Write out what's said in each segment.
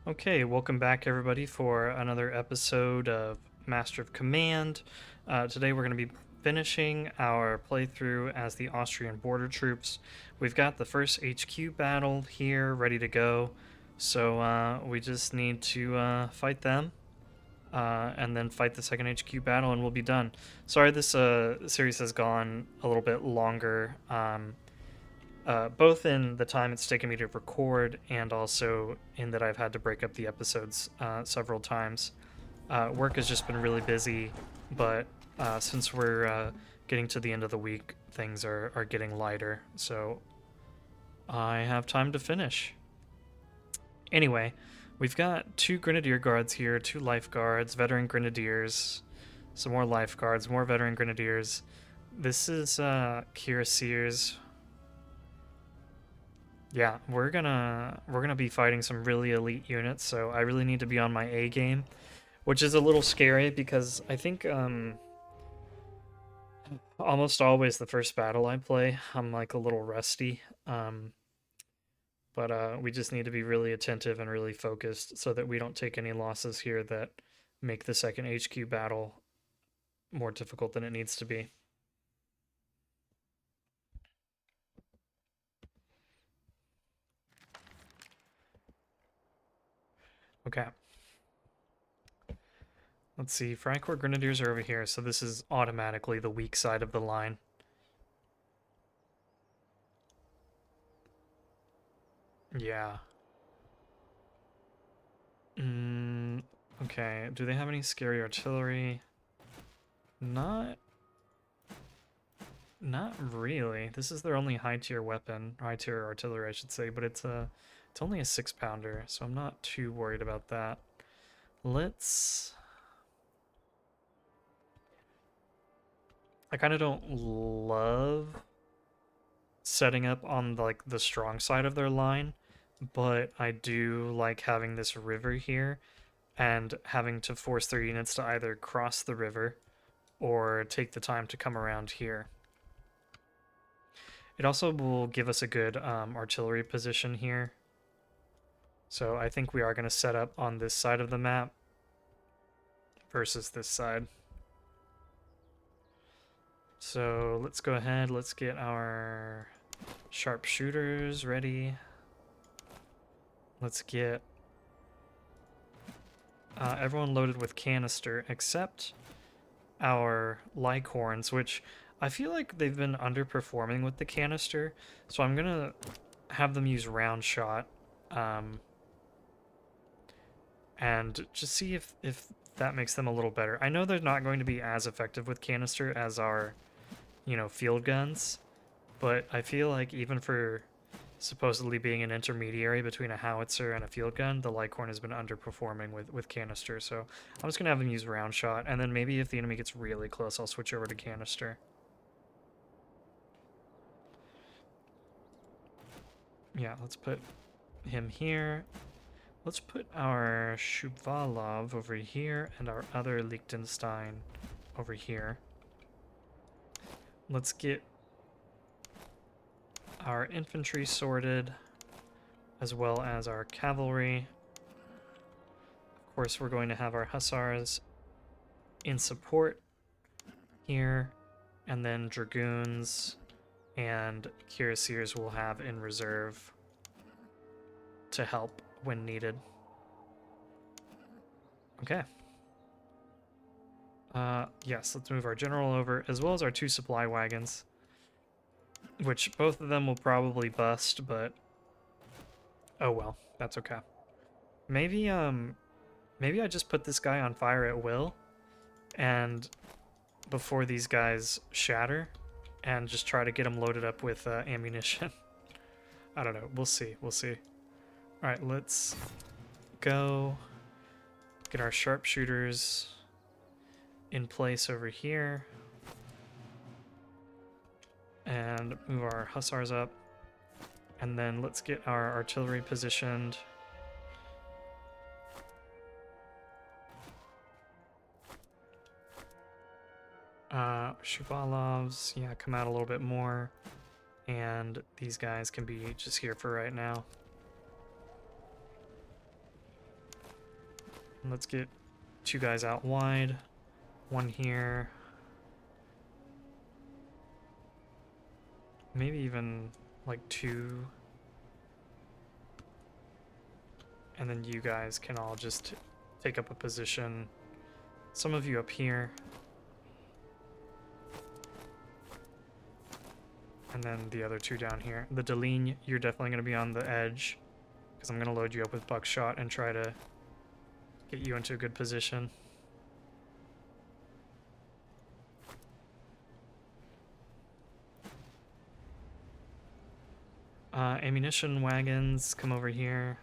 Okay, welcome back everybody for another episode of Master of Command. Today we're going to be finishing our playthrough as the Austrian Border Troops. We've got the first HQ battle here ready to go, so we just need to fight them and then fight the second HQ battle and we'll be done. Sorry this series has gone a little bit longer. Both in the time it's taken me to record and also in that I've had to break up the episodes several times. Work has just been really busy, but since we're getting to the end of the week, things are getting lighter, so I have time to finish. Anyway, we've got 2 Grenadier Guards here, 2 Lifeguards, Veteran Grenadiers, some more Lifeguards, more Veteran Grenadiers. This is Cuirassiers. Yeah, we're gonna be fighting some really elite units, so I really need to be on my A game, which is a little scary because I think almost always the first battle I play, I'm like a little rusty. But we just need to be really attentive and really focused so that we don't take any losses here that make the second HQ battle more difficult than it needs to be. Okay. Let's see, Freikorps Grenadiers are over here, so this is automatically the weak side of the line. Yeah. Okay, do they have any scary artillery? Not really. This is their only high tier weapon, high tier artillery I should say, but it's only a 6-pounder, so I'm not too worried about that. I kind of don't love setting up on the strong side of their line, but I do like having this river here and having to force their units to either cross the river or take the time to come around here. It also will give us a good artillery position here. So I think we are going to set up on this side of the map versus this side. So let's go ahead, let's get our sharpshooters ready. Let's get everyone loaded with canister except our Lycorns, which I feel like they've been underperforming with the canister, so I'm gonna have them use round shot and just see if that makes them a little better. I know they're not going to be as effective with canister as our, field guns, but I feel like even for supposedly being an intermediary between a howitzer and a field gun, the Lycorn has been underperforming with canister, so I'm just going to have them use round shot, and then maybe if the enemy gets really close, I'll switch over to canister. Yeah, let's put him here. Let's put our Shuvalov over here and our other Liechtenstein over here. Let's get our infantry sorted, as well as our cavalry. Of course, we're going to have our hussars in support here, and then dragoons and cuirassiers will have in reserve to help when needed. Okay. Yes, let's move our general over, as well as our 2 supply wagons, which both of them will probably bust, but oh well, that's okay. Maybe I just put this guy on fire at will, and before these guys shatter, and just try to get them loaded up with ammunition. I don't know. We'll see. We'll see. All right, let's go get our sharpshooters in place over here and move our hussars up, and then let's get our artillery positioned. Shuvalovs, yeah, come out a little bit more, and these guys can be just here for right now. Let's get 2 guys out wide. 1 here. Maybe even like 2. And then you guys can all just take up a position. Some of you up here. And then the other 2 down here. The Deline, you're definitely going to be on the edge, because I'm going to load you up with buckshot and try to get you into a good position. Ammunition wagons, come over here.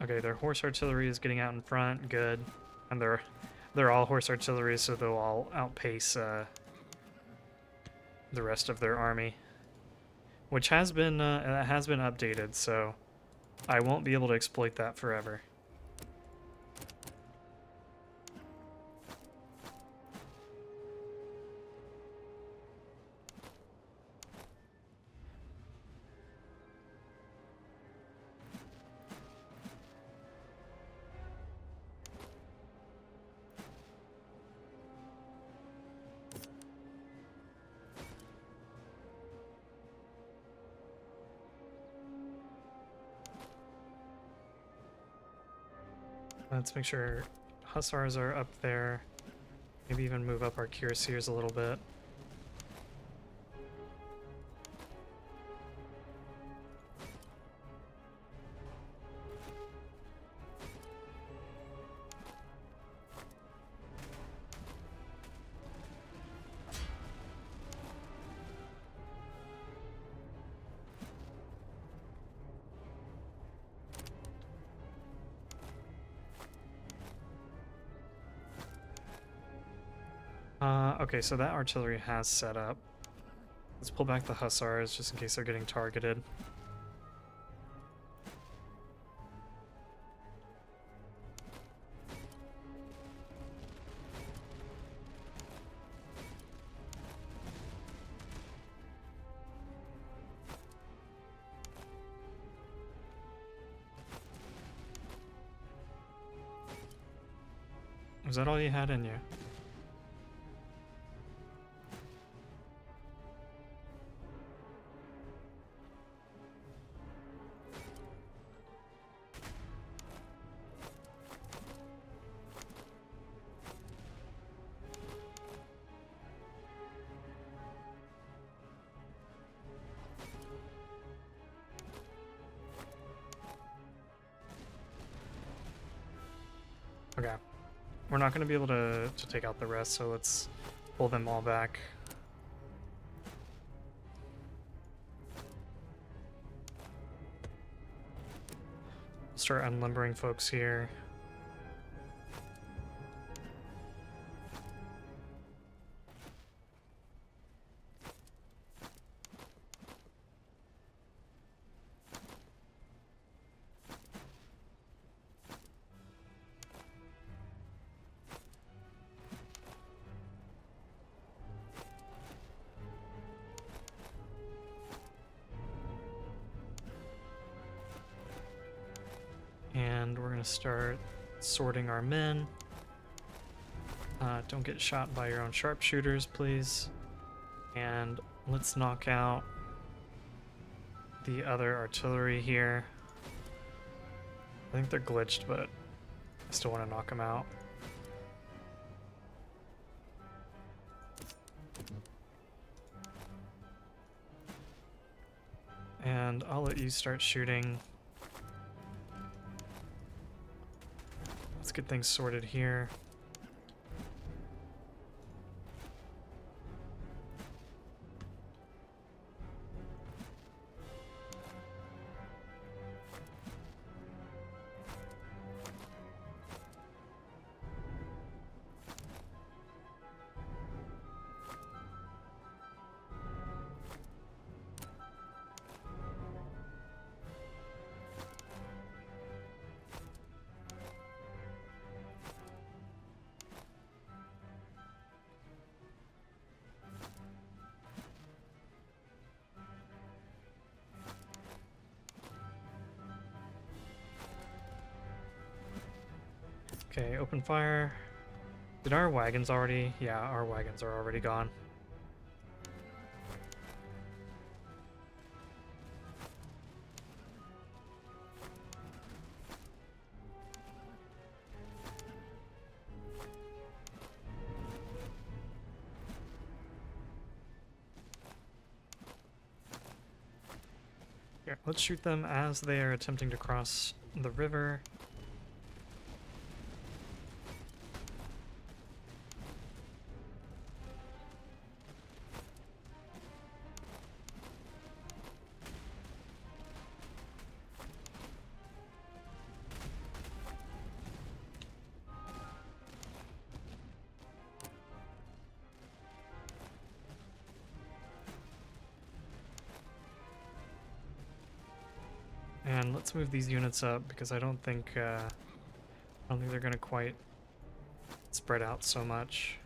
Okay, their horse artillery is getting out in front, good. And they're all horse artillery, so they'll all outpace the rest of their army, which has been updated, so I won't be able to exploit that forever. Let's make sure hussars are up there. Maybe even move up our cuirassiers a little bit. Okay, so that artillery has set up. Let's pull back the hussars just in case they're getting targeted. Was that all you had in you? Okay. We're not going to be able to take out the rest, so let's pull them all back. Start unlimbering folks here. And we're going to start sorting our men. Don't get shot by your own sharpshooters, please. And let's knock out the other artillery here. I think they're glitched, but I still want to knock them out. And I'll let you start shooting. Let's get things sorted here. Okay, open fire. Did our wagons already? Yeah, our wagons are already gone. Here, let's shoot them as they are attempting to cross the river. And let's move these units up because I don't think they're gonna quite spread out so much.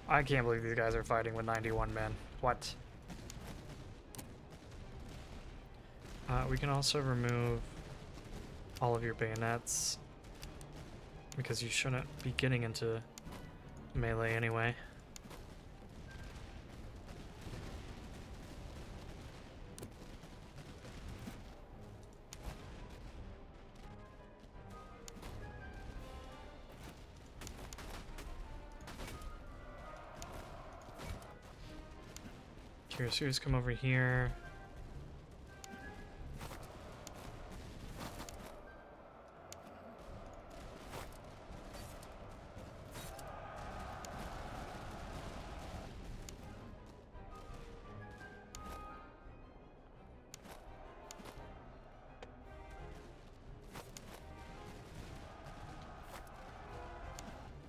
I can't believe these guys are fighting with 91 men. What? We can also remove all of your bayonets because you shouldn't be getting into melee anyway. Cuirassiers come over here.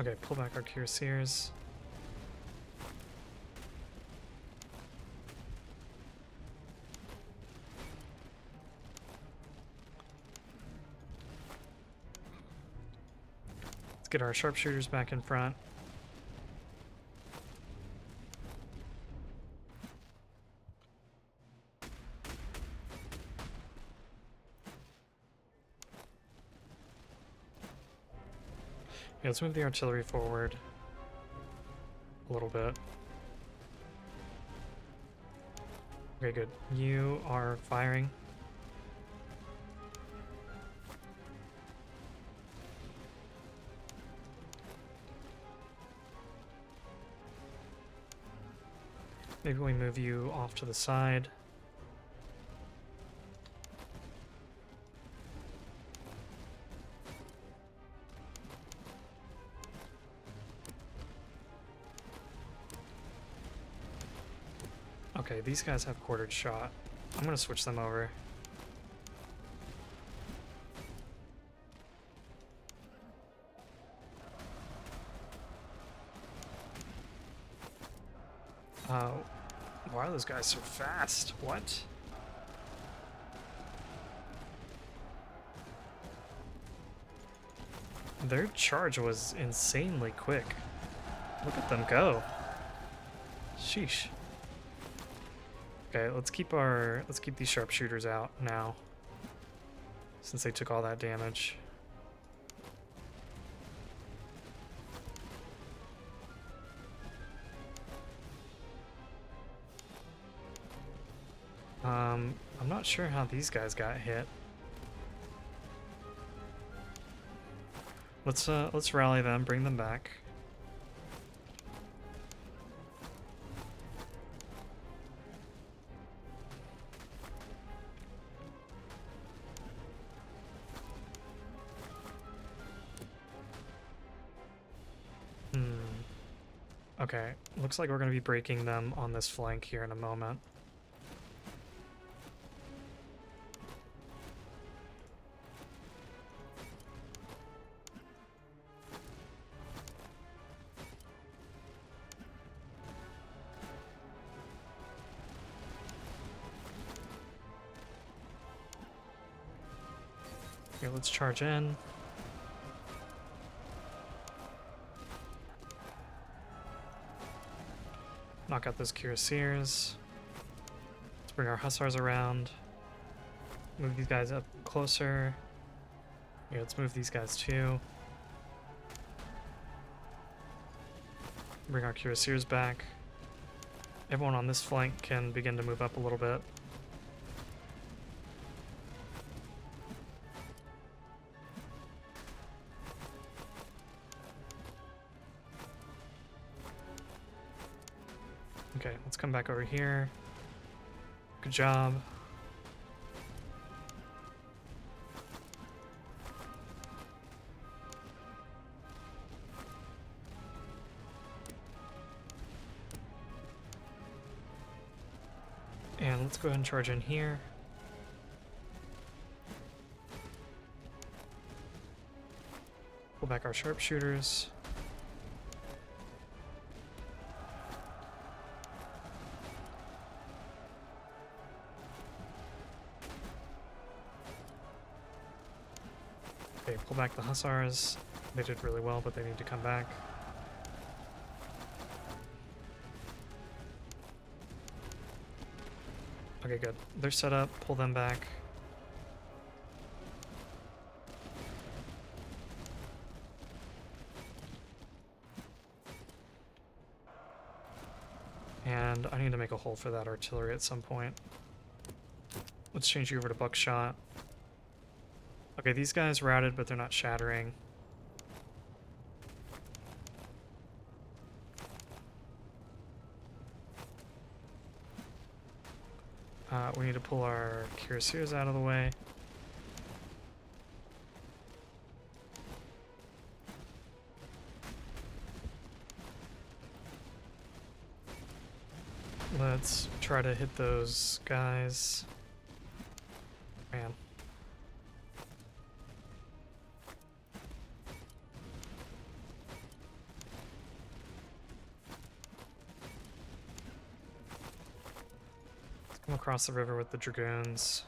Okay, pull back our cuirassiers. Get our sharpshooters back in front. Yeah, let's move the artillery forward a little bit. Okay, good. You are firing. Maybe we move you off to the side. Okay, these guys have quartered shot. I'm gonna switch them over. Why are those guys so fast? What? Their charge was insanely quick. Look at them go. Sheesh. Okay, let's keep these sharpshooters out now, since they took all that damage. I'm not sure how these guys got hit. Let's rally them, bring them back. Okay, looks like we're going to be breaking them on this flank here in a moment. Okay, let's charge in. Knock out those cuirassiers. Let's bring our hussars around. Move these guys up closer. Here, let's move these guys too. Bring our cuirassiers back. Everyone on this flank can begin to move up a little bit. Okay, let's come back over here. Good job. And let's go ahead and charge in here. Pull back our sharpshooters. Okay, pull back the hussars. They did really well, but they need to come back. Okay, good. They're set up. Pull them back. And I need to make a hole for that artillery at some point. Let's change you over to buckshot. Okay, these guys routed, but they're not shattering. We need to pull our cuirassiers out of the way. Let's try to hit those guys. Man. Let's come across the river with the dragoons.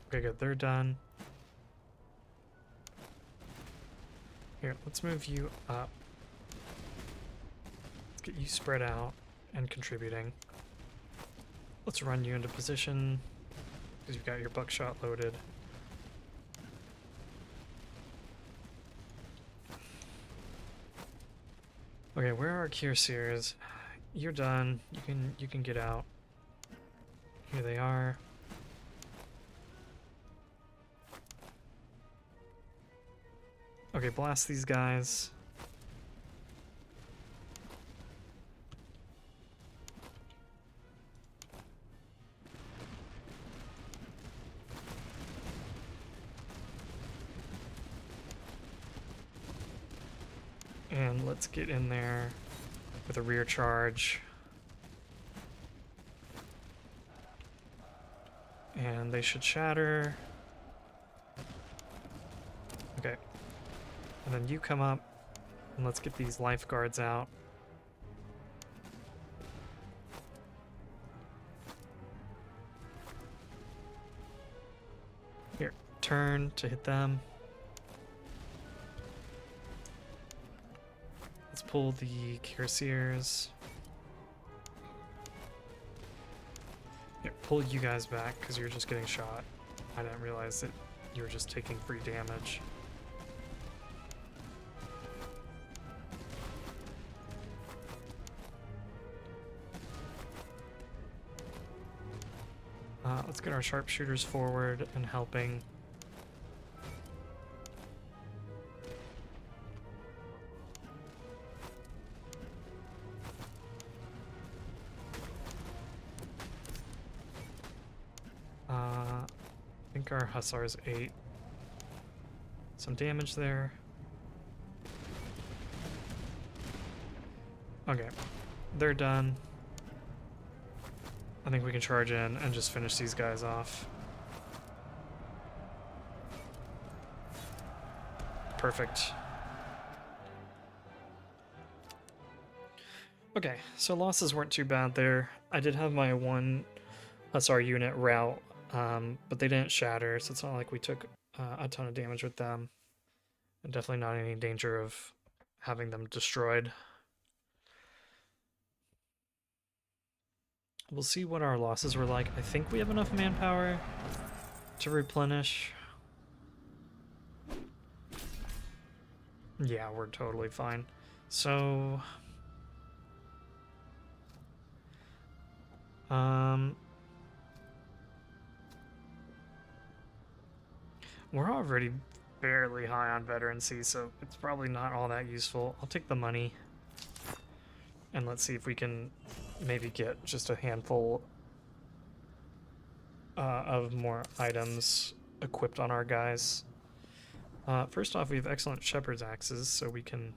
Okay, good. They're done. Here, let's move you up. Let's get you spread out and contributing. Let's run you into position because you've got your buckshot loaded. Okay, where are our cuirassiers? You're done. You can get out. Here they are. Okay, blast these guys. And let's get in there with a rear charge. And they should shatter. Okay. And then you come up, and let's get these lifeguards out. Here, turn to hit them. Let's pull the cuirassiers. Here, pull you guys back, because you're just getting shot. I didn't realize that you were just taking free damage. Let's get our sharpshooters forward and helping. I think our hussars ate some damage there. Okay, they're done. I think we can charge in and just finish these guys off. Perfect. Okay, so losses weren't too bad there. I did have my one Hussar unit rout, but they didn't shatter, so it's not like we took a ton of damage with them. And definitely not any danger of having them destroyed. We'll see what our losses were like. I think we have enough manpower to replenish. Yeah, we're totally fine. So, we're already fairly high on veterancy, so it's probably not all that useful. I'll take the money, and let's see if we can maybe get just a handful of more items equipped on our guys. First off, we have excellent shepherd's axes, so we can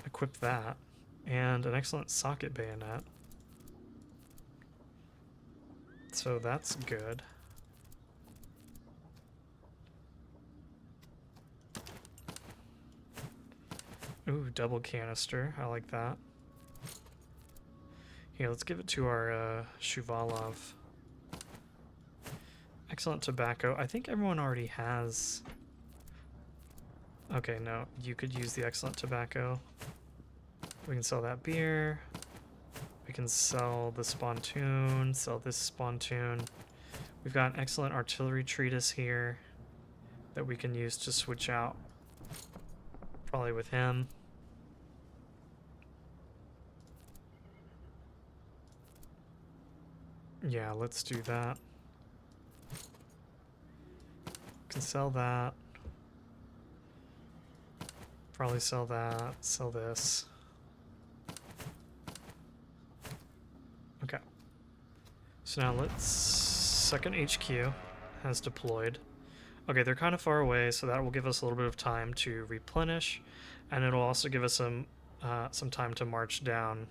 equip that, and an excellent socket bayonet. So that's good. Ooh, double canister. I like that. Here, let's give it to our Shuvalov. Excellent tobacco. I think everyone already has... Okay, no. You could use the excellent tobacco. We can sell that beer. We can sell the spontoon. Sell this spontoon. We've got an excellent artillery treatise here that we can use to switch out. Probably with him. Yeah, let's do that. Can sell that. Probably sell that. Sell this. Okay. So now let's... Second HQ has deployed. Okay, they're kind of far away, so that will give us a little bit of time to replenish, and it'll also give us some time to march down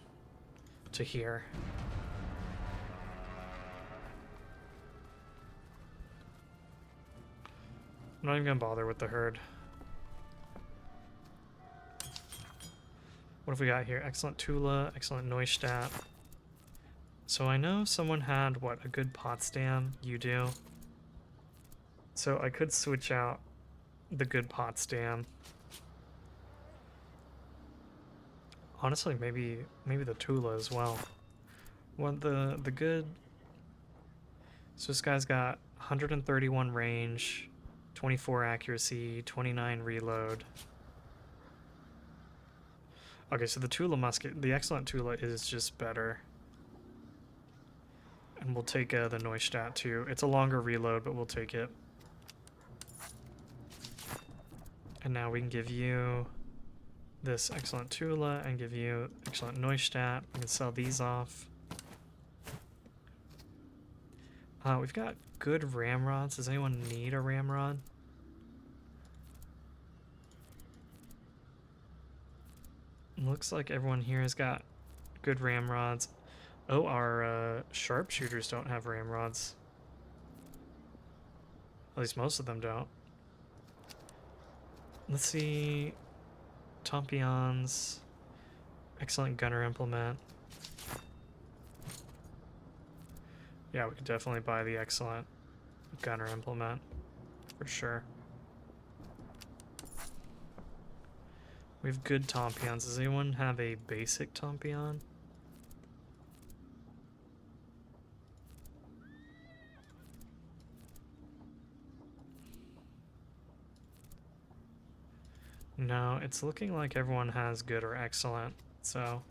to here. I'm not even gonna bother with the herd. What have we got here? Excellent Tula, excellent Neustadt. So I know someone had, what, a good Potsdam? You do. So I could switch out the good Potsdam. Honestly, maybe the Tula as well. Well, the good... So this guy's got 131 range, 24 accuracy, 29 reload. Okay, so the Tula musket, the excellent Tula is just better. And we'll take the Neustadt too. It's a longer reload, but we'll take it. And now we can give you this excellent Tula and give you excellent Neustadt. We can sell these off. We've got good ramrods. Does anyone need a ramrod? Looks like everyone here has got good ramrods. Oh, our sharpshooters don't have ramrods. At least most of them don't. Let's see. Tompions. Excellent gunner implement. Yeah, we could definitely buy the excellent gunner implement. For sure. We have good Tompions. Does anyone have a basic Tompion? No, it's looking like everyone has good or excellent, so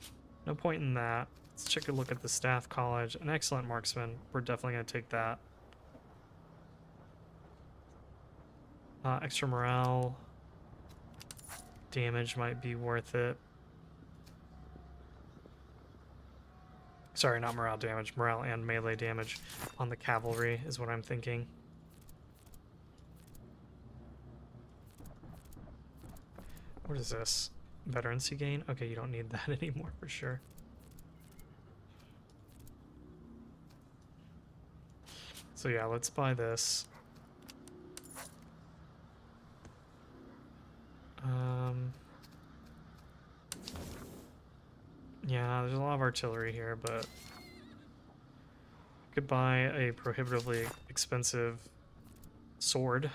no point in that. Let's take a look at the staff college. An excellent marksman. We're definitely going to take that. Extra morale. Damage might be worth it. Sorry, not morale damage. Morale and melee damage on the cavalry is what I'm thinking. What is this? Veterancy gain? Okay, you don't need that anymore for sure. So yeah, let's buy this. Yeah, there's a lot of artillery here, but I could buy a prohibitively expensive sword.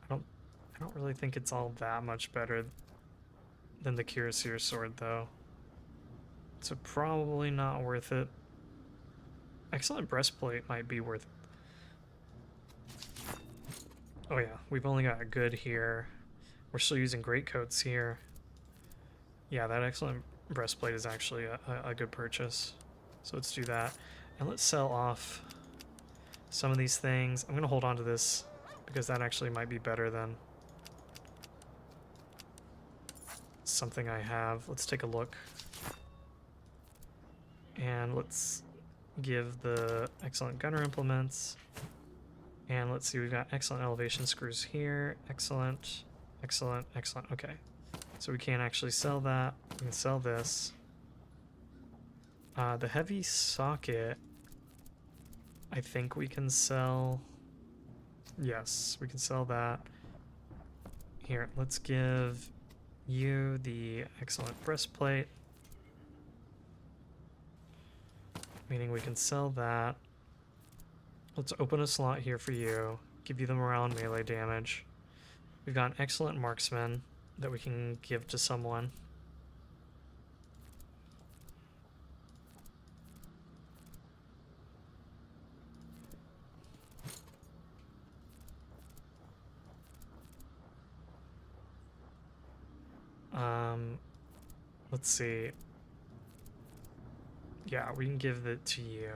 I don't really think it's all that much better than the Cuirassier sword, though. So probably not worth it. Excellent breastplate might be worth it. Oh yeah, we've only got a good here. We're still using greatcoats here. Yeah, that excellent breastplate is actually a good purchase. So let's do that. And let's sell off some of these things. I'm going to hold on to this because that actually might be better than something I have. Let's take a look. And let's give the excellent gunner implements. And let's see, we've got excellent elevation screws here. Excellent, excellent, excellent. Okay. So we can't actually sell that. We can sell this. The heavy socket, I think we can sell. Yes, we can sell that. Here, let's give you the excellent breastplate. Meaning we can sell that. Let's open a slot here for you. Give you the morale and melee damage. We've got an excellent marksman that we can give to someone. Let's see. Yeah, we can give it to you.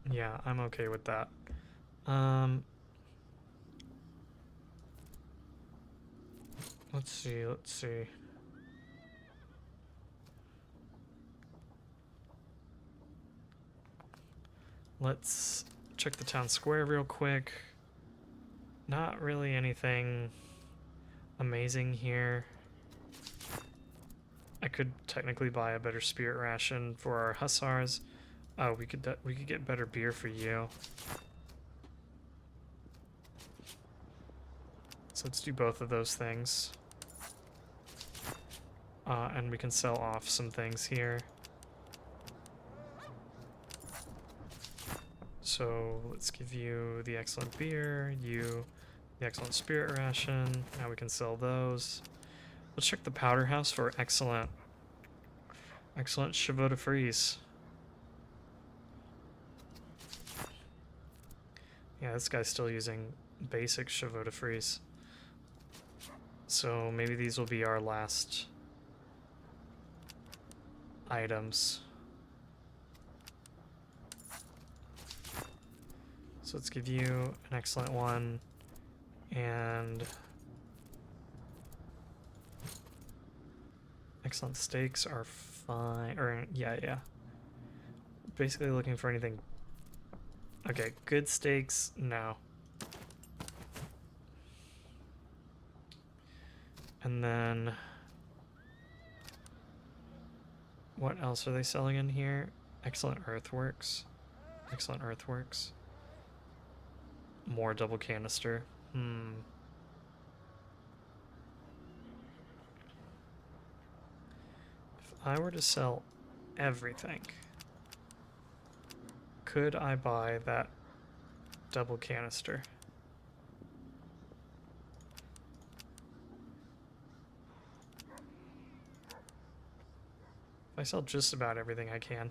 Yeah, I'm okay with that. Let's see, let's see. Let's check the town square real quick. Not really anything amazing here. I could technically buy a better spirit ration for our hussars. Oh, we could get better beer for you. So let's do both of those things. And we can sell off some things here. So let's give you the excellent beer, you the excellent spirit ration. Now we can sell those. Let's check the powder house for excellent chevaux de frise. Yeah, this guy's still using basic chevaux de frise. So maybe these will be our last items. So let's give you an excellent one, and excellent steaks are fine, or yeah. Basically looking for anything. Okay, good steaks, no. And then what else are they selling in here? Excellent earthworks. Excellent earthworks. More double canister. If I were to sell everything, could I buy that double canister? If I sell just about everything I can.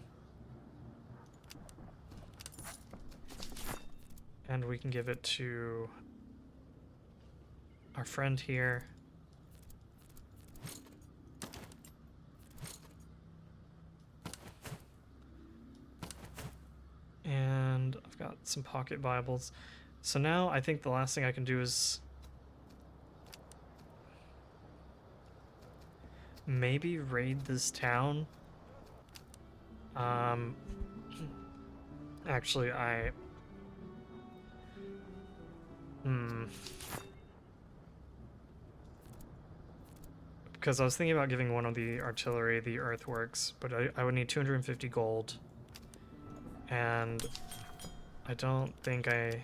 And we can give it to our friend here. And I've got some pocket Bibles. So now I think the last thing I can do is maybe raid this town. Actually, because I was thinking about giving one of the artillery the earthworks, but I would need 250 gold. And I don't think I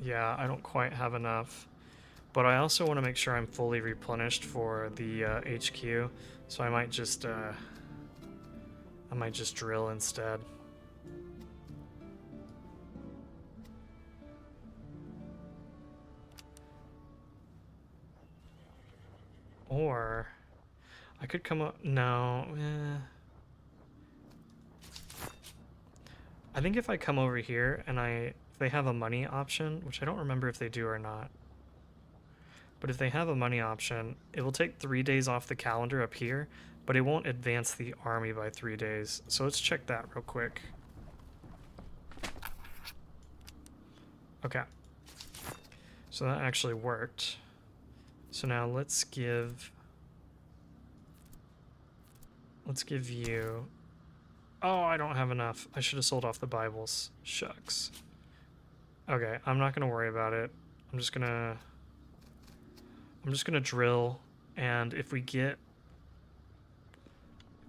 don't quite have enough. But I also want to make sure I'm fully replenished for the HQ, so I might just drill instead. Or I could come up. No. I think if I come over here and if they have a money option, which I don't remember if they do or not, but if they have a money option, it will take 3 days off the calendar up here, but it won't advance the army by 3 days. So let's check that real quick. Okay. So that actually worked. So now let's give you... Oh, I don't have enough. I should have sold off the Bibles. Shucks. Okay, I'm not gonna worry about it. I'm just gonna drill, and if we get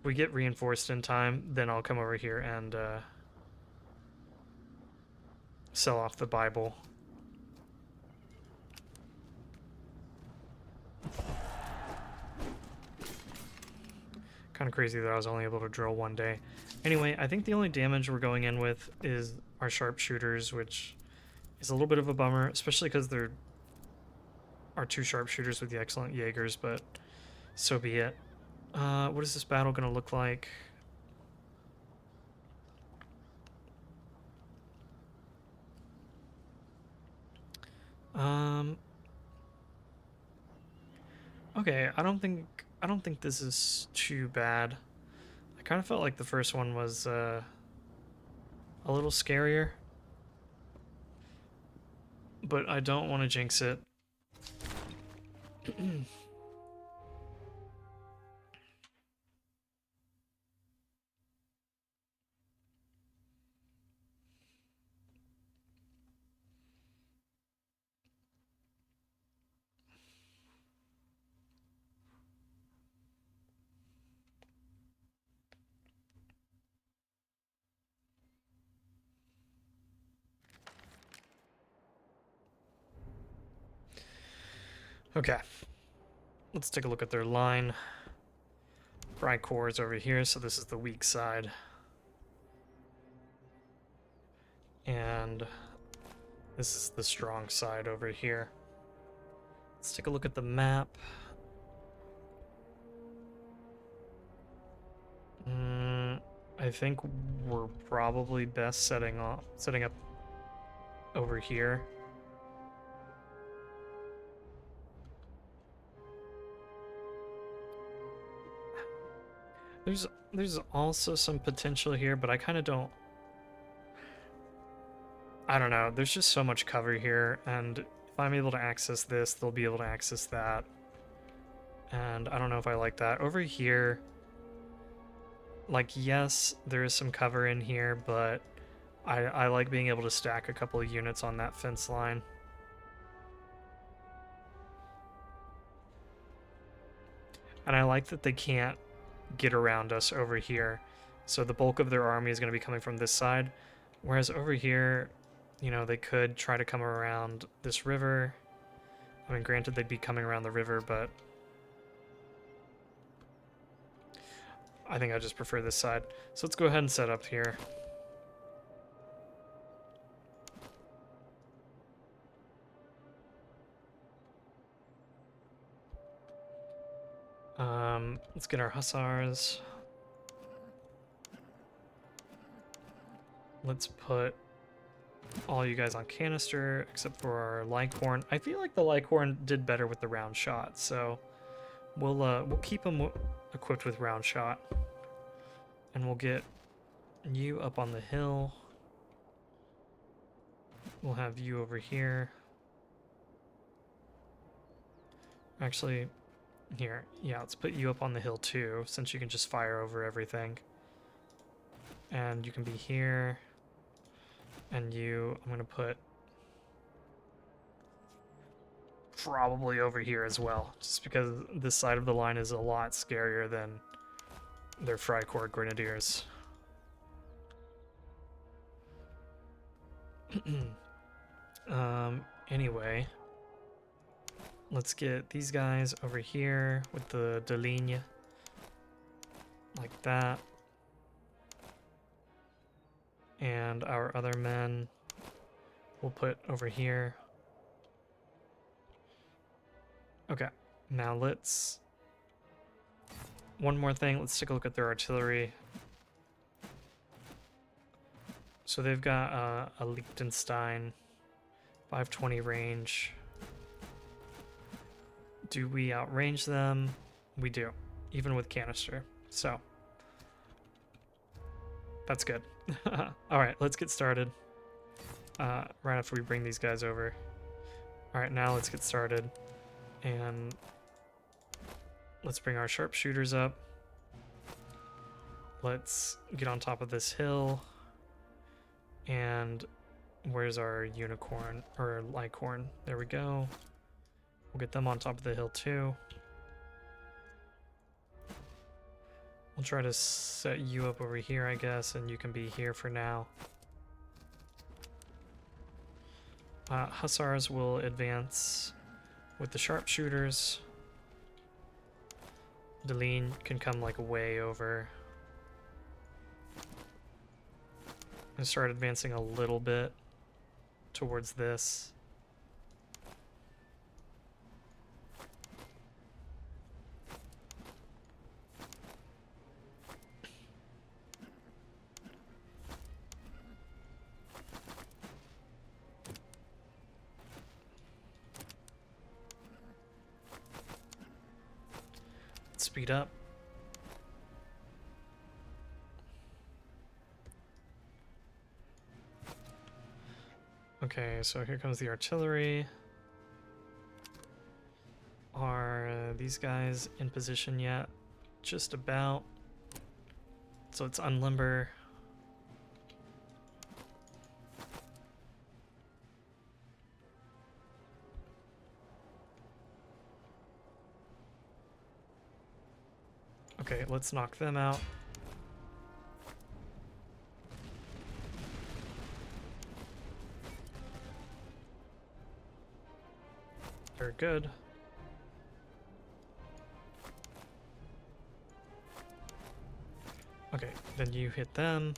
reinforced in time, then I'll come over here and sell off the Bible. Kind of crazy that I was only able to drill 1 day. Anyway, I think the only damage we're going in with is our sharpshooters, which is a little bit of a bummer, especially because they're our 2 sharpshooters with the excellent Jaegers, but so be it. What is this battle going to look like? Okay, I don't think this is too bad. I kind of felt like the first one was a little scarier, but I don't want to jinx it. Okay, let's take a look at their line. Frycore is over here, so this is the weak side. And this is the strong side over here. Let's take a look at the map. I think we're probably best setting up over here. There's also some potential here, but I kind of don't. I don't know. There's just so much cover here, and if I'm able to access this, they'll be able to access that. And I don't know if I like that. Over here, like, yes, there is some cover in here, but I like being able to stack a couple of units on that fence line. And I like that they can't get around us over here. So the bulk of their army is going to be coming from this side. Whereas over here, you know, they could try to come around this river. I mean, granted, they'd be coming around the river, but I think I just prefer this side. So let's go ahead and set up here. Let's get our hussars. Let's put all you guys on canister, except for our Lycorn. I feel like the Lycorn did better with the round shot, so we'll keep them equipped with round shot, and we'll get you up on the hill. We'll have you over here. Actually, here, yeah, let's put you up on the hill too, since you can just fire over everything. And you can be here. And you, I'm gonna put probably over here as well, just because this side of the line is a lot scarier than their Frycore Grenadiers. Anyway, let's get these guys over here with the de ligne, like that. And our other men we'll put over here. Okay, now let's... One more thing, let's take a look at their artillery. So they've got a Liechtenstein 520 range. Do we outrange them? We do, even with canister. So that's good. All right, let's get started. Right after we bring these guys over. All right, now let's get started. And let's bring our sharpshooters up. Let's get on top of this hill. And where's our unicorn or licorn? There we go. We'll get them on top of the hill too. We'll try to set you up over here, I guess, and you can be here for now. Hussars will advance with the sharpshooters. Deline can come like way over. And start advancing a little bit towards this. Speed up. Okay, so here comes the artillery. Are these guys in position yet? Just about. So it's unlimber. Okay, let's knock them out. Very good. Okay, then you hit them.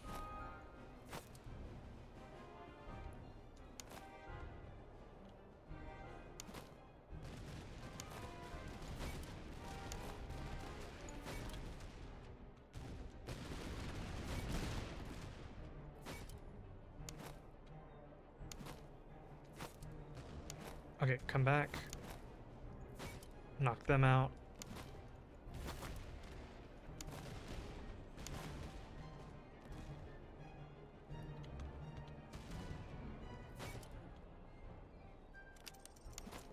Okay, come back. Knock them out.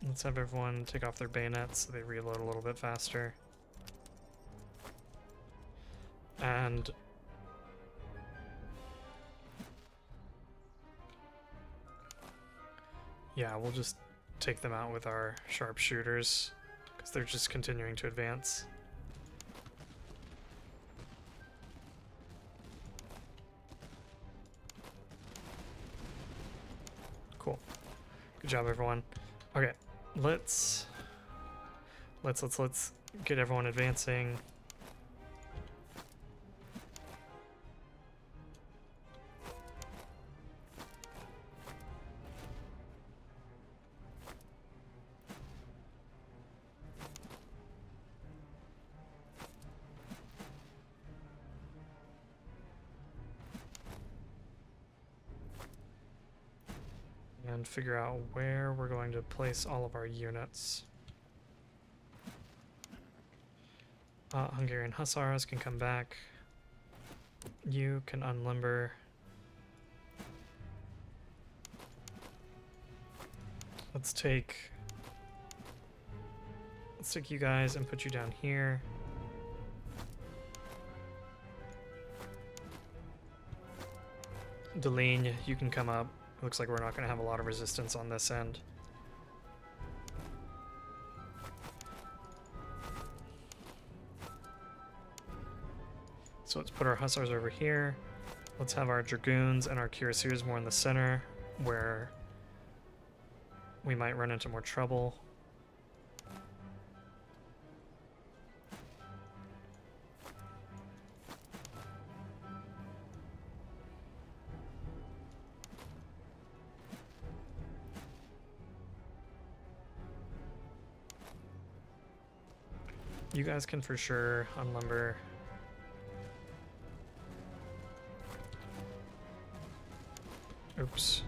Let's have everyone take off their bayonets so they reload a little bit faster. And yeah, we'll just take them out with our sharpshooters because they're just continuing to advance. Cool. Good job, everyone. Okay, let's get everyone advancing. And figure out where we're going to place all of our units. Hungarian Hussars can come back. You can unlimber. Let's take you guys and put you down here. Deline, you can come up. Looks like we're not going to have a lot of resistance on this end. So let's put our hussars over here. Let's have our dragoons and our cuirassiers more in the center, where we might run into more trouble. You guys can for sure unlimber. Oops.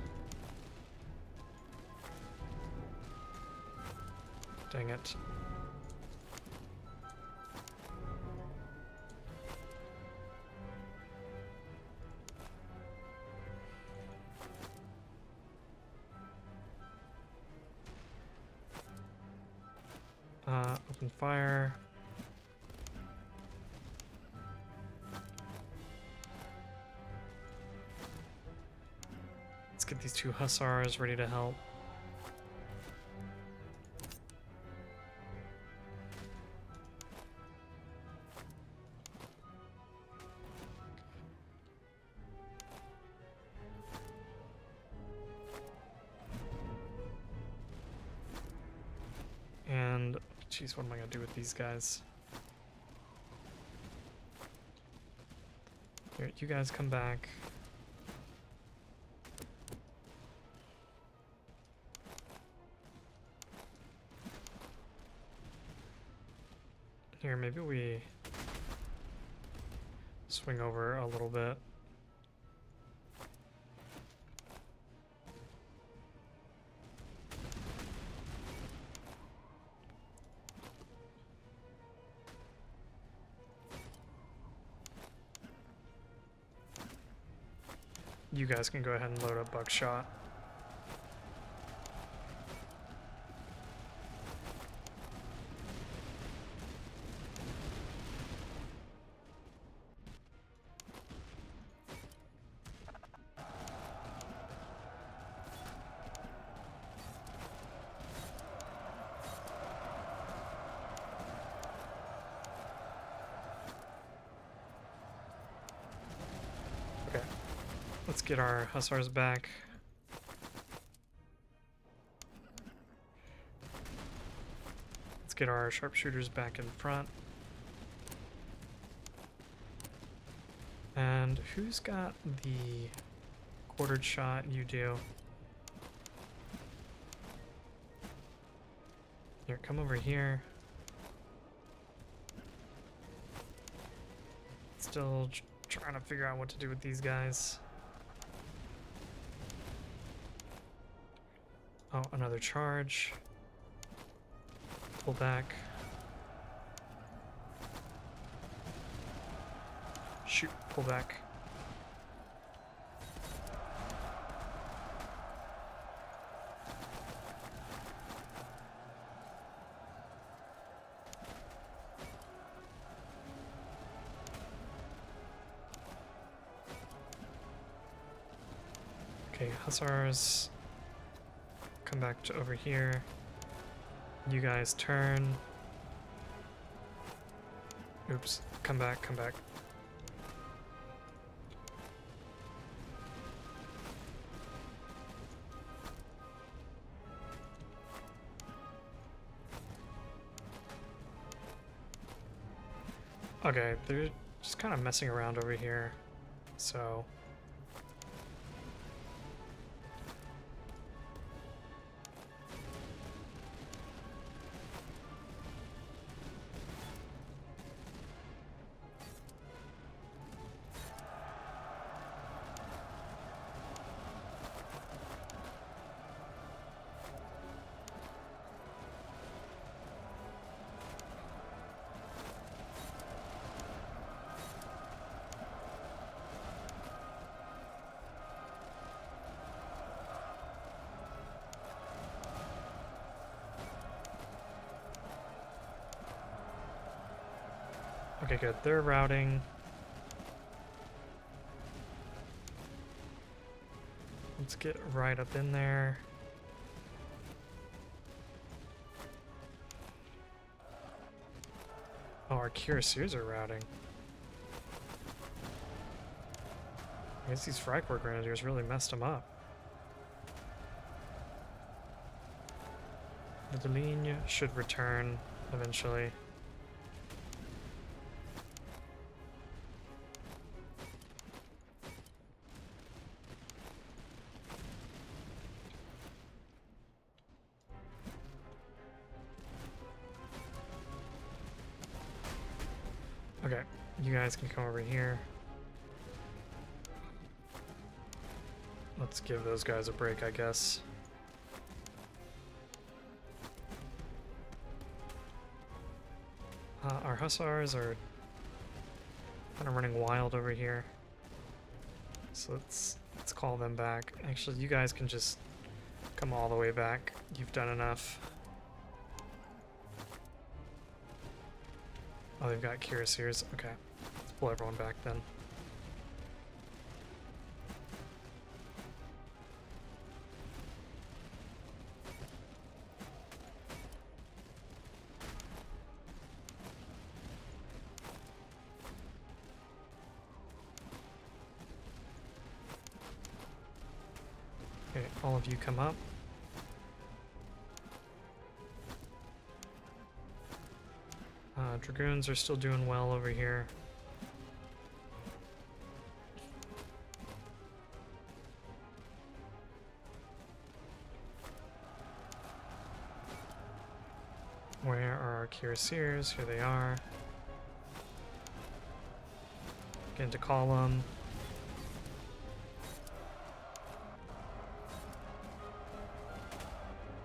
Dang it. Open fire. Let's get these 2 hussars ready to help. And, jeez, what am I gonna do with these guys? Here, you guys come back. Here, maybe we swing over a little bit. You guys can go ahead and load up buckshot. Okay, let's get our hussars back. Let's get our sharpshooters back in front. And who's got the quartered shot? You do. Here, come over here. Still trying to figure out what to do with these guys. Oh, another charge. Pull back. Shoot, pull back. Okay, hussars, come back to over here. You guys turn. Oops, come back, come back. Okay, they're just kind of messing around over here, so... Okay, good. They're routing. Let's get right up in there. Oh, our cuirassiers are routing. I guess these Freikorps Grenadiers really messed them up. The Ligne should return eventually. Okay, you guys can come over here. Let's give those guys a break, I guess. Our hussars are kind of running wild over here. So let's call them back. Actually, you guys can just come all the way back. You've done enough. Oh, they've got cuirassiers. Okay. Let's pull everyone back then. Okay, all of you come up. Dragoons are still doing well over here. Where are our cuirassiers? Here they are. Get into column.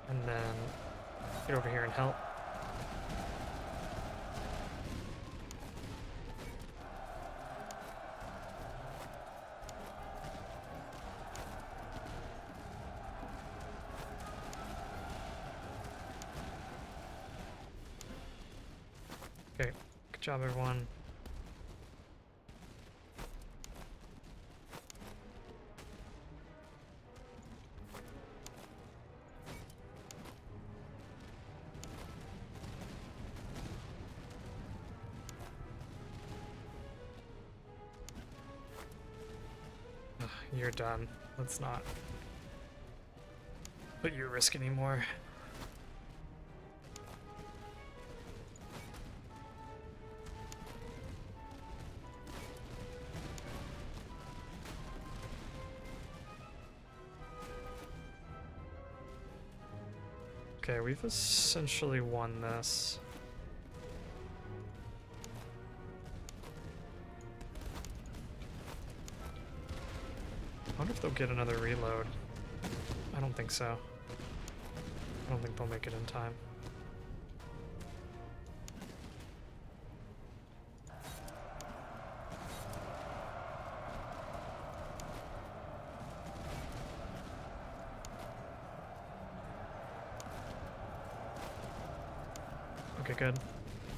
And then get over here and help. Okay, good job everyone. You're done. Let's not put you at risk anymore. Okay, we've essentially won this. I wonder if they'll get another reload. I don't think so. I don't think they'll make it in time. Okay, good.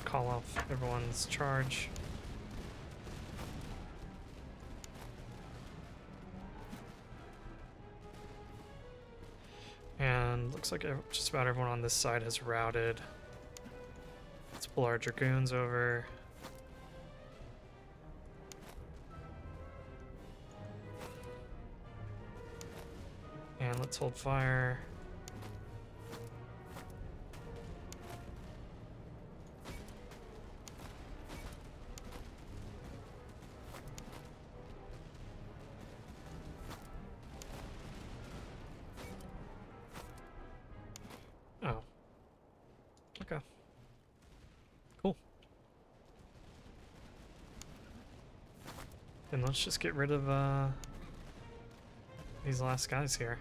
Call off everyone's charge. And looks like just about everyone on this side has routed. Let's pull our dragoons over. And let's hold fire. Oh. Okay. Cool. Then let's just get rid of these last guys here.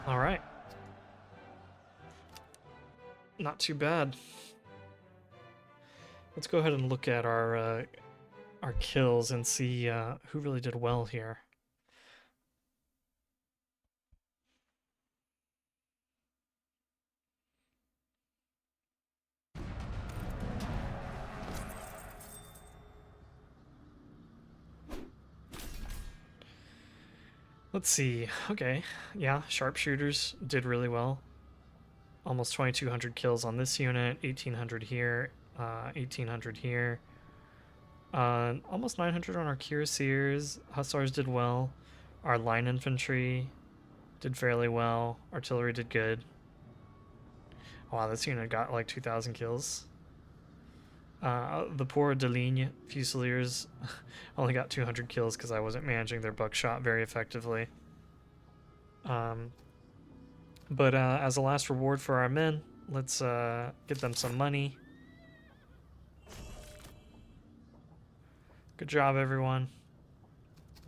All right. Not too bad. Let's go ahead and look at our kills and see who really did well here. Let's see. Okay. Yeah, sharpshooters did really well. Almost 2,200 kills on this unit, 1,800 here, 1,800 here. Almost 900 on our cuirassiers. Hussars did well. Our line infantry did fairly well. Artillery did good. Wow, this unit got like 2,000 kills. The poor Deligne Fusiliers only got 200 kills because I wasn't managing their buckshot very effectively. But as a last reward for our men, let's get them some money. Good job, everyone.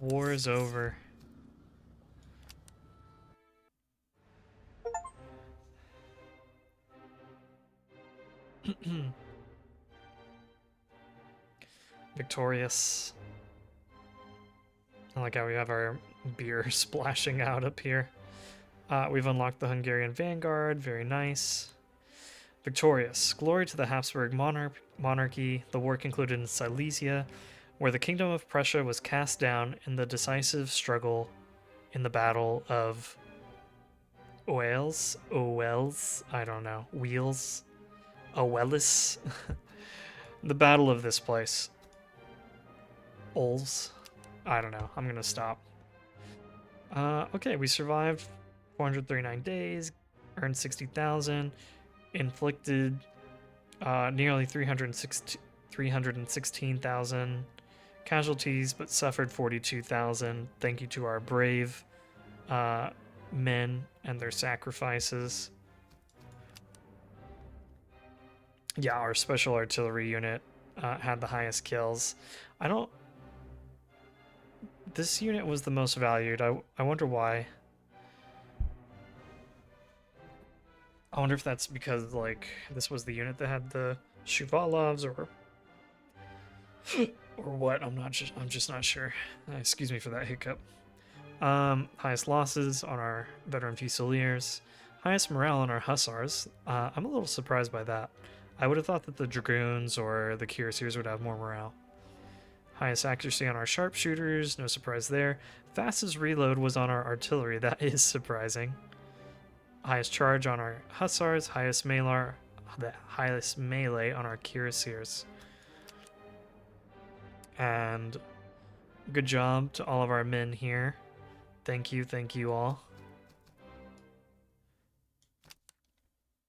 War is over. Victorious. I like how we have our beer splashing out up here. We've unlocked the Hungarian Vanguard. Very nice. Victorious. Glory to the Habsburg monarchy. The war concluded in Silesia, where the Kingdom of Prussia was cast down in the decisive struggle in the Battle of Wales? I don't know. Wheels? Owelis? The Battle of this place. Ols? I don't know. I'm gonna stop. Okay, we survived 439 days, earned 60,000, inflicted nearly 316,000 casualties, but suffered 42,000. Thank you to our brave men and their sacrifices. Yeah, our special artillery unit had the highest kills. This unit was the most valued. I wonder why. I wonder if that's because, like, this was the unit that had the Shuvalovs or what. I'm just not sure. Excuse me for that hiccup. Highest losses on our veteran Fusiliers. Highest morale on our Hussars. I'm a little surprised by that. I would have thought that the Dragoons or the Cuirassiers would have more morale. Highest accuracy on our sharpshooters, no surprise there. Fastest reload was on our artillery, that is surprising. Highest charge on our hussars, highest melee on our cuirassiers. And good job to all of our men here. Thank you all.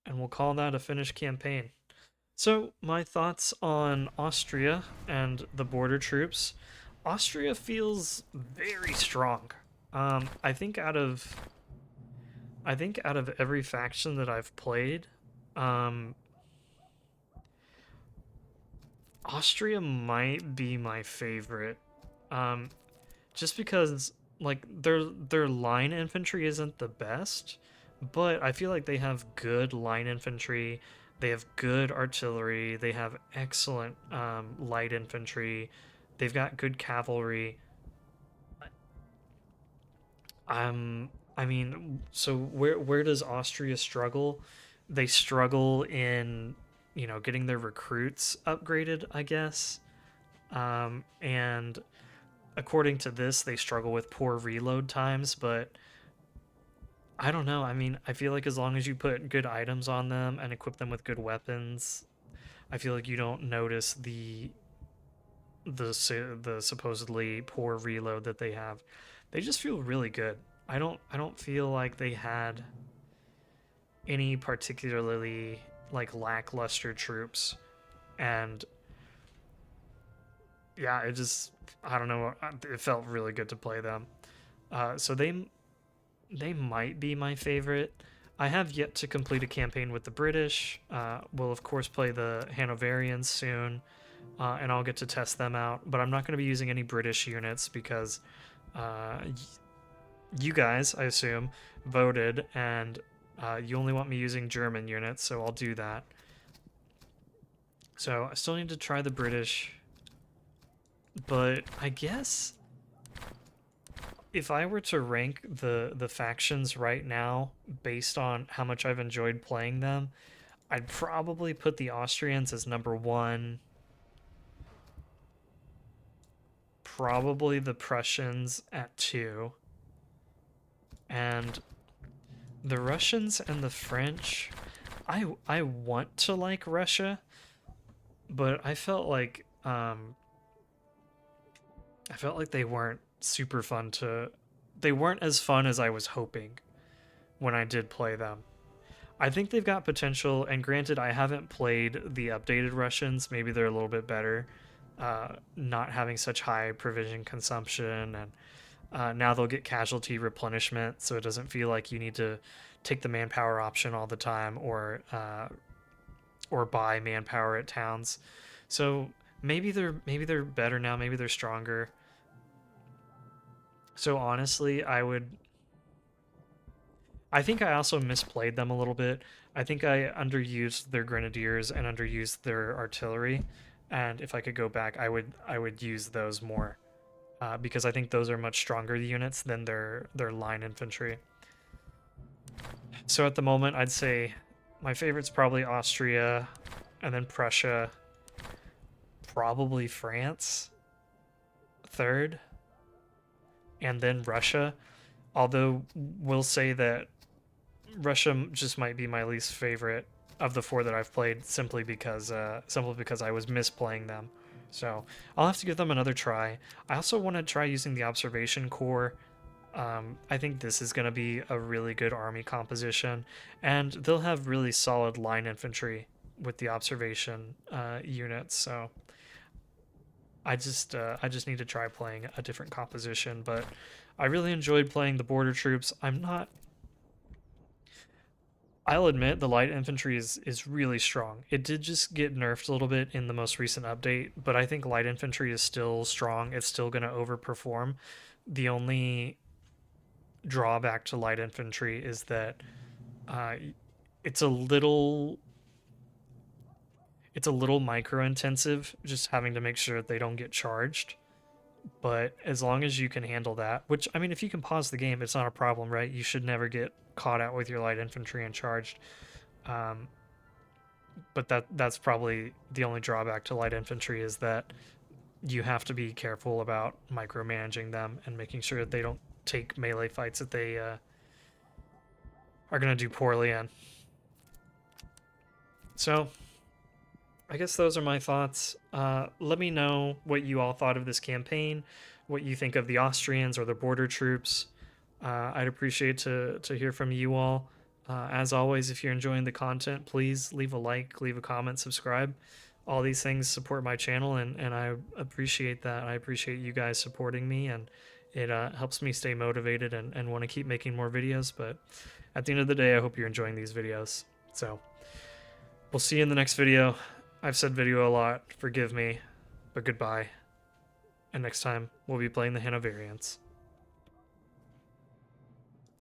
And we'll call that a finished campaign. So, my thoughts on Austria and the border troops. Austria feels very strong. I think out of every faction that I've played, Austria might be my favorite. Just because like their line infantry isn't the best, but I feel like they have good line infantry. They have good artillery. They have excellent light infantry. They've got good cavalry. I mean, so where does Austria struggle? They struggle in, getting their recruits upgraded, I guess. And according to this, they struggle with poor reload times, but I don't know. I mean, I feel like as long as you put good items on them and equip them with good weapons, I feel like you don't notice the supposedly poor reload that they have. They just feel really good. I don't feel like they had any particularly like lackluster troops, and yeah, I don't know. It felt really good to play them. So they might be my favorite. I have yet to complete a campaign with the British. We'll of course play the Hanoverians soon, and I'll get to test them out. But I'm not going to be using any British units because you guys, I assume, voted, and you only want me using German units, so I'll do that. So I still need to try the British, but I guess if I were to rank the factions right now based on how much I've enjoyed playing them, I'd probably put the Austrians as number 1. Probably the Prussians at 2. And the Russians and the French, I want to like Russia, but I felt like they weren't super fun they weren't as fun as I was hoping when I did play them. I think they've got potential, and granted, I haven't played the updated Russians. Maybe they're a little bit better, not having such high provision consumption, and now they'll get casualty replenishment, so it doesn't feel like you need to take the manpower option all the time, or buy manpower at towns. So maybe they're better now. Maybe they're stronger. So honestly, I think I also misplayed them a little bit. I think I underused their grenadiers and underused their artillery, and if I could go back, I would use those more, because I think those are much stronger units than their line infantry. So at the moment, I'd say my favorite's probably Austria, and then Prussia, probably France third, and then Russia. Although we'll say that Russia just might be my least favorite of the four that I've played, simply because I was misplaying them. So I'll have to give them another try. I also want to try using the observation corps. I think this is going to be a really good army composition, and they'll have really solid line infantry with the observation units. So I just need to try playing a different composition, but I really enjoyed playing the border troops. I'll admit the light infantry is really strong. It did just get nerfed a little bit in the most recent update, but I think light infantry is still strong. It's still going to overperform. The only drawback to light infantry is that uh, it's a little it's a little micro intensive, just having to make sure that they don't get charged. But as long as you can handle that, which, I mean, if you can pause the game, it's not a problem, right? You should never get caught out with your light infantry and charged. Um, but that's probably the only drawback to light infantry, is that you have to be careful about micromanaging them and making sure that they don't take melee fights that they are going to do poorly in. So I guess those are my thoughts. Let me know what you all thought of this campaign, what you think of the Austrians or the border troops. I'd appreciate to hear from you all. As always, if you're enjoying the content, please leave a like, leave a comment, subscribe. All these things support my channel, and I appreciate that. I appreciate you guys supporting me, and it helps me stay motivated and want to keep making more videos. But at the end of the day, I hope you're enjoying these videos. So we'll see you in the next video. I've said video a lot, forgive me, but goodbye. And next time, we'll be playing the Hanoverians.